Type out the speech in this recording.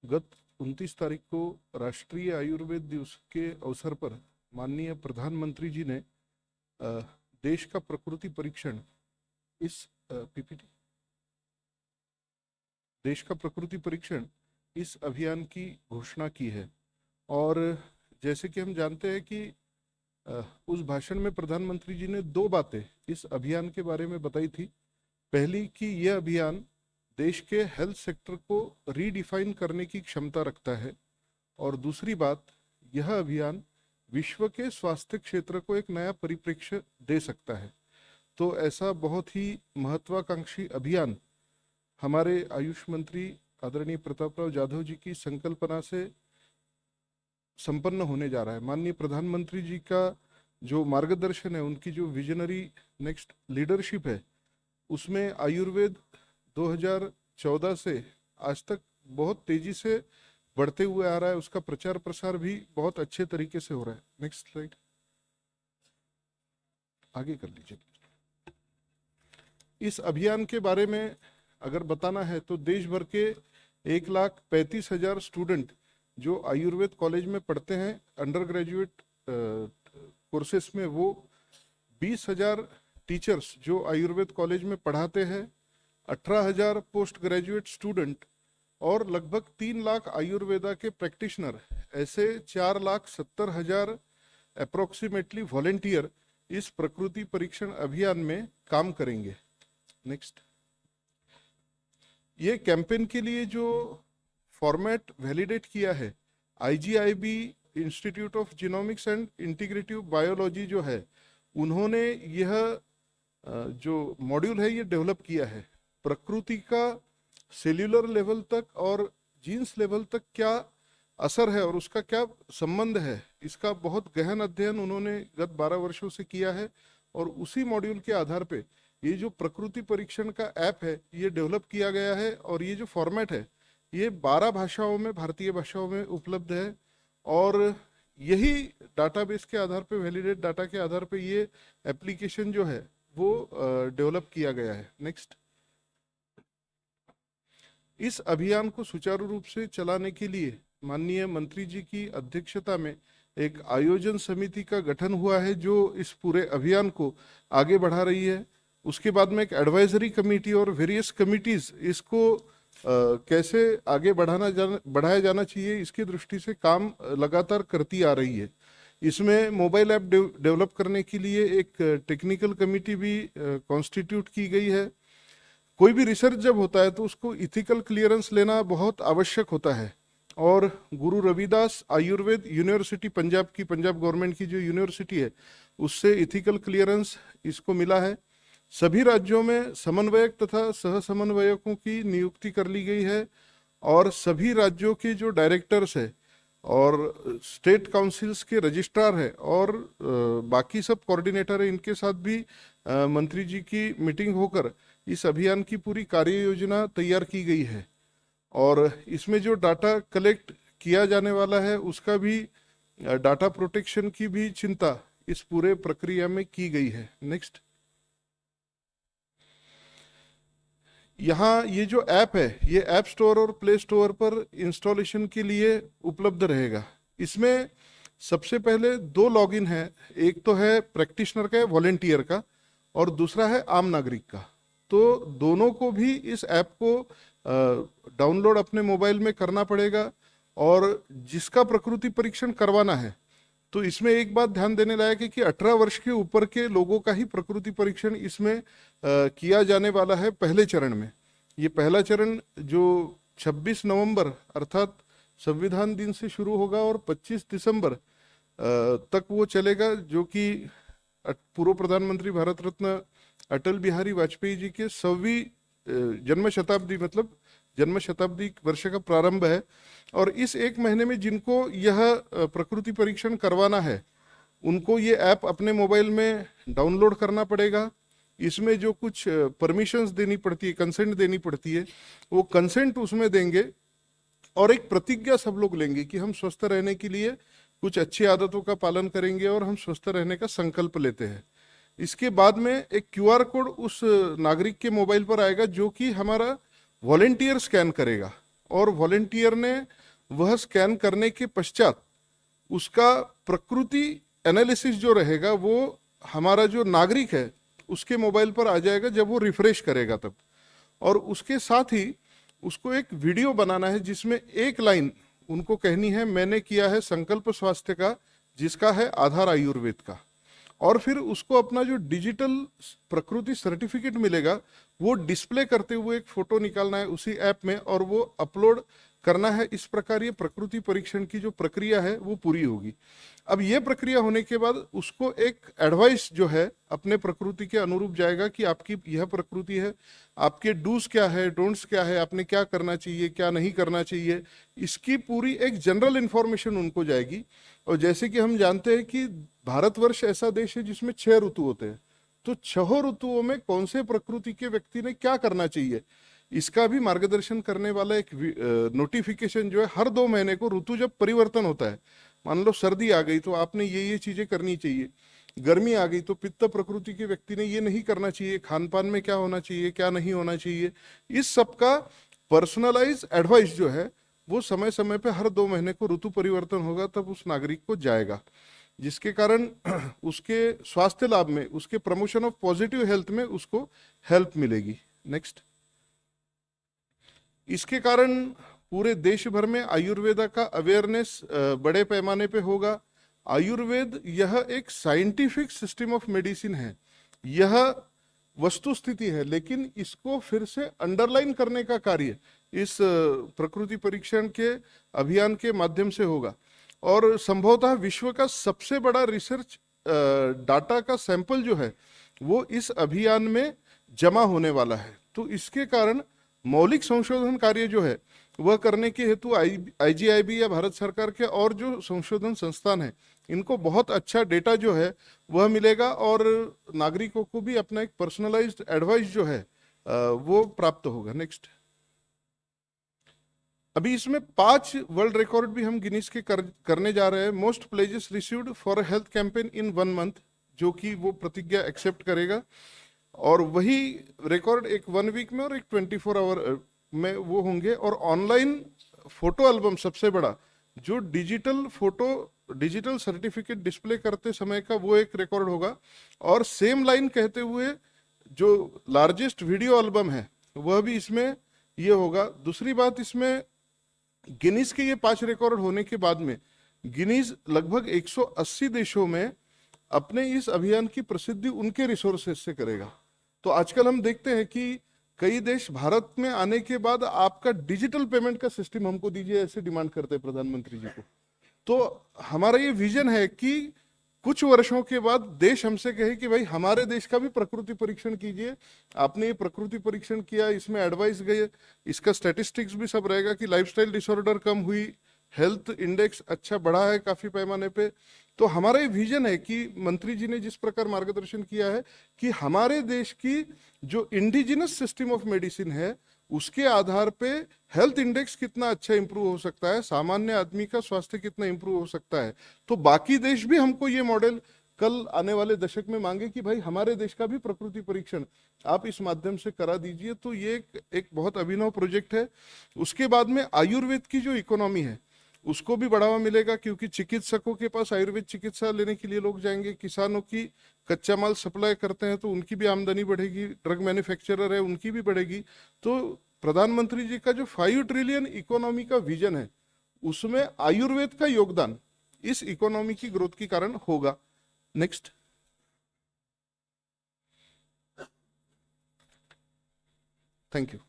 गत 29 तारीख को राष्ट्रीय आयुर्वेद दिवस के अवसर पर माननीय प्रधानमंत्री जी ने देश का प्रकृति परीक्षण इस पीपीटी देश का प्रकृति परीक्षण इस अभियान की घोषणा की है। और जैसे कि हम जानते हैं कि उस भाषण में प्रधानमंत्री जी ने दो बातें इस अभियान के बारे में बताई थी। पहली कि यह अभियान देश के हेल्थ सेक्टर को रीडिफाइन करने की क्षमता रखता है, और दूसरी बात, यह अभियान विश्व के स्वास्थ्य क्षेत्र को एक नया परिप्रेक्ष्य दे सकता है। तो ऐसा बहुत ही महत्वाकांक्षी अभियान हमारे आयुष मंत्री आदरणीय प्रतापराव जाधव जी की संकल्पना से संपन्न होने जा रहा है। माननीय प्रधानमंत्री जी का जो मार्गदर्शन है, उनकी जो विजनरी नेक्स्ट लीडरशिप है, उसमें आयुर्वेद 2014 से आज तक बहुत तेजी से बढ़ते हुए आ रहा है। उसका प्रचार प्रसार भी बहुत अच्छे तरीके से हो रहा है। नेक्स्ट स्लाइड आगे कर लीजिए। इस अभियान के बारे में अगर बताना है तो देश भर के 1,35,000 स्टूडेंट जो आयुर्वेद कॉलेज में पढ़ते हैं अंडर ग्रेजुएट कोर्सेस में, वो 20,000 टीचर्स जो आयुर्वेद कॉलेज में पढ़ाते हैं, 18,000 पोस्ट ग्रेजुएट स्टूडेंट और लगभग 3 लाख आयुर्वेदा के प्रैक्टिशनर, ऐसे 4,70,000 अप्रोक्सीमेटली वॉलेंटियर इस प्रकृति परीक्षण अभियान में काम करेंगे। नेक्स्ट, ये कैंपेन के लिए जो फॉर्मेट वैलिडेट किया है, IGIB institute of genomics and integrative biology जो है, उन्होंने यह जो मॉड्यूल है ये डेवलप किया है। प्रकृति का सेल्यूलर लेवल तक और जीन्स लेवल तक क्या असर है और उसका क्या संबंध है, इसका बहुत गहन अध्ययन उन्होंने गत 12 वर्षों से किया है। और उसी मॉड्यूल के आधार पे ये जो प्रकृति परीक्षण का ऐप है ये डेवलप किया गया है। और ये जो फॉर्मेट है ये 12 भाषाओं में, भारतीय भाषाओं में उपलब्ध है। और यही डाटाबेस के आधार पे, वैलिडेट डाटा के आधार पे ये एप्लीकेशन जो है वो डेवलप किया गया है। नेक्स्ट, इस अभियान को सुचारू रूप से चलाने के लिए माननीय मंत्री जी की अध्यक्षता में एक आयोजन समिति का गठन हुआ है जो इस पूरे अभियान को आगे बढ़ा रही है। उसके बाद में एक एडवाइजरी कमेटी और वेरियस कमिटीज इसको कैसे आगे बढ़ाया जाना चाहिए, इसकी दृष्टि से काम लगातार करती आ रही है। इसमें मोबाइल ऐप डेवलप करने के लिए एक टेक्निकल कमेटी भी कॉन्स्टिट्यूट की गई है। कोई भी रिसर्च जब होता है तो उसको इथिकल क्लियरेंस लेना बहुत आवश्यक होता है। और गुरु रविदास आयुर्वेद यूनिवर्सिटी पंजाब की, पंजाब गवर्नमेंट की जो यूनिवर्सिटी है, उससे इथिकल क्लियरेंस इसको मिला है। सभी राज्यों में समन्वयक तथा सह समन्वयकों की नियुक्ति कर ली गई है। और सभी राज्यों के जो डायरेक्टर्स है और स्टेट काउंसिल्स के रजिस्ट्रार है और बाकी सब कोऑर्डिनेटर है, इनके साथ भी मंत्री जी की मीटिंग होकर इस अभियान की पूरी कार्य योजना तैयार की गई है। और इसमें जो डाटा कलेक्ट किया जाने वाला है उसका भी, डाटा प्रोटेक्शन की भी चिंता इस पूरे प्रक्रिया में की गई है। नेक्स्ट, यहाँ ये जो ऐप है ये ऐप स्टोर और प्ले स्टोर पर इंस्टॉलेशन के लिए उपलब्ध रहेगा। इसमें सबसे पहले 2 लॉगिन है, एक तो है प्रैक्टिशनर का, वॉलेंटियर का, और दूसरा है आम नागरिक का। तो दोनों को भी इस ऐप को डाउनलोड अपने मोबाइल में करना पड़ेगा। और जिसका प्रकृति परीक्षण करवाना है, तो इसमें एक बात ध्यान देने लायक है कि 18 वर्ष के ऊपर के लोगों का ही प्रकृति परीक्षण इसमें किया जाने वाला है पहले चरण में। ये पहला चरण जो 26 नवंबर अर्थात संविधान दिन से शुरू होगा और 25 दिसंबर तक वो चलेगा, जो कि पूर्व प्रधानमंत्री भारत रत्न अटल बिहारी वाजपेयी जी के 100वीं जन्म शताब्दी, मतलब जन्म शताब्दी वर्ष का प्रारंभ है। और इस 1 महीने में जिनको यह प्रकृति परीक्षण करवाना है उनको ये ऐप अपने मोबाइल में डाउनलोड करना पड़ेगा। इसमें जो कुछ परमिशंस देनी पड़ती है, कंसेंट देनी पड़ती है, वो कंसेंट उसमें देंगे। और एक प्रतिज्ञा सब लोग लेंगे कि हम स्वस्थ रहने के लिए कुछ अच्छी आदतों का पालन करेंगे और हम स्वस्थ रहने का संकल्प लेते हैं। इसके बाद में एक QR कोड उस नागरिक के मोबाइल पर आएगा जो कि हमारा वॉलेंटियर स्कैन करेगा। और वॉलेंटियर ने वह स्कैन करने के पश्चात उसका प्रकृति एनालिसिस जो रहेगा वो हमारा जो नागरिक है उसके मोबाइल पर आ जाएगा जब वो रिफ्रेश करेगा तब। और उसके साथ ही उसको एक वीडियो बनाना है जिसमें एक लाइन उनको कहनी है, मैंने किया है संकल्प स्वास्थ्य का, जिसका है आधार आयुर्वेद का। और फिर उसको अपना जो डिजिटल प्रकृति सर्टिफिकेट मिलेगा वो डिस्प्ले करते हुए एक फोटो निकालना है उसी ऐप में और वो अपलोड करना है। इस प्रकार ये प्रकृति परीक्षण की जो प्रक्रिया है वो पूरी होगी। अब ये प्रक्रिया होने के बाद उसको एक एडवाइस जो है अपने प्रकृति के अनुरूप जाएगा कि आपकी यह प्रकृति है, आपके डूज क्या है, डोंट्स क्या है, आपने क्या करना चाहिए, क्या नहीं करना चाहिए, इसकी पूरी एक जनरल इंफॉर्मेशन उनको जाएगी। और जैसे कि हम जानते हैं कि भारतवर्ष ऐसा देश है जिसमें 6 ऋतु होते हैं, तो 6 ऋतुओं में कौन से प्रकृति के व्यक्ति ने क्या करना चाहिए इसका भी मार्गदर्शन करने वाला एक नोटिफिकेशन जो है हर 2 महीने को, ऋतु जब परिवर्तन होता है, मान लो सर्दी आ गई तो आपने ये चीजें करनी चाहिए, गर्मी आ गई तो पित्त प्रकृति के व्यक्ति ने ये नहीं करना चाहिए, खान पान में क्या होना चाहिए, क्या नहीं होना चाहिए, इस सब का पर्सनलाइज एडवाइस जो है वो समय समय पे हर 2 महीने को ऋतु परिवर्तन होगा तब उस नागरिक को जाएगा, जिसके कारण उसके स्वास्थ्य लाभ में, उसके प्रमोशन ऑफ पॉजिटिव हेल्थ में उसको हेल्प मिलेगी। नेक्स्ट, इसके कारण पूरे देश भर में आयुर्वेदा का अवेयरनेस बड़े पैमाने पे होगा। आयुर्वेद यह एक साइंटिफिक सिस्टम ऑफ मेडिसिन है, यह वस्तु स्थिति है, लेकिन इसको फिर से अंडरलाइन करने का कार्य इस प्रकृति परीक्षण के अभियान के माध्यम से होगा। और संभवतः विश्व का सबसे बड़ा रिसर्च डाटा का सैंपल जो है वो इस अभियान में जमा होने वाला है। तो इसके कारण मौलिक संशोधन कार्य जो है वह करने के हेतु आईजीआईबी या भारत सरकार के और जो संशोधन संस्थान है इनको बहुत अच्छा डेटा जो है वह मिलेगा और नागरिकों को भी अपना एक पर्सनलाइज्ड एडवाइस जो है वो प्राप्त होगा। नेक्स्ट, अभी इसमें 5 वर्ल्ड रिकॉर्ड भी हम गिनीज के करने जा रहे हैं। Most pledges received for a health campaign in 1 month, जो कि वो प्रतिज्ञा एक्सेप्ट करेगा, और वही रिकॉर्ड एक 1 वीक में और एक 24 आवर में वो होंगे। और ऑनलाइन फोटो एल्बम सबसे बड़ा जो डिजिटल सर्टिफिकेट डिस्प्ले करते समय का वो एक रिकॉर्ड होगा, और सेम लाइन कहते हुए जो लार्जेस्ट वीडियो एल्बम है वह भी इसमें ये होगा। दूसरी बात, इसमें गिनीज के ये 5 रिकॉर्ड होने के बाद में गिनीज लगभग 180 देशों में अपने इस अभियान की प्रसिद्धि उनके रिसोर्सेज से करेगा। तो आजकल हम देखते हैं कि कई देश भारत में आने के बाद आपका डिजिटल पेमेंट का सिस्टम हमको दीजिए ऐसे डिमांड करते हैं प्रधानमंत्री जी को। तो हमारा ये विजन है कि कुछ वर्षों के बाद देश हमसे कहे कि भाई हमारे देश का भी प्रकृति परीक्षण कीजिए, आपने ये प्रकृति परीक्षण किया, इसमें एडवाइस गए, इसका स्टैटिस्टिक्स भी सब रहेगा कि लाइफस्टाइल डिसऑर्डर कम हुई, हेल्थ इंडेक्स अच्छा बढ़ा है काफी पैमाने पे। तो हमारा ये विजन है कि मंत्री जी ने जिस प्रकार मार्गदर्शन किया है कि हमारे देश की जो इंडिजिनस सिस्टम ऑफ मेडिसिन है उसके आधार पे हेल्थ इंडेक्स कितना अच्छा इंप्रूव हो सकता है, सामान्य आदमी का स्वास्थ्य कितना इंप्रूव हो सकता है। तो बाकी देश भी हमको ये मॉडल कल आने वाले दशक में मांगे कि भाई हमारे देश का भी प्रकृति परीक्षण आप इस माध्यम से करा दीजिए। तो ये एक बहुत अभिनव प्रोजेक्ट है। उसके बाद में आयुर्वेद की जो इकोनॉमी है उसको भी बढ़ावा मिलेगा, क्योंकि चिकित्सकों के पास आयुर्वेद चिकित्सा लेने के लिए लोग जाएंगे, किसानों की कच्चा माल सप्लाई करते हैं तो उनकी भी आमदनी बढ़ेगी, ड्रग मैन्युफैक्चरर है उनकी भी बढ़ेगी। तो प्रधानमंत्री जी का जो 5 ट्रिलियन इकोनॉमी का विजन है उसमें आयुर्वेद का योगदान इस इकोनॉमी की ग्रोथ के कारण होगा। Next, thank you.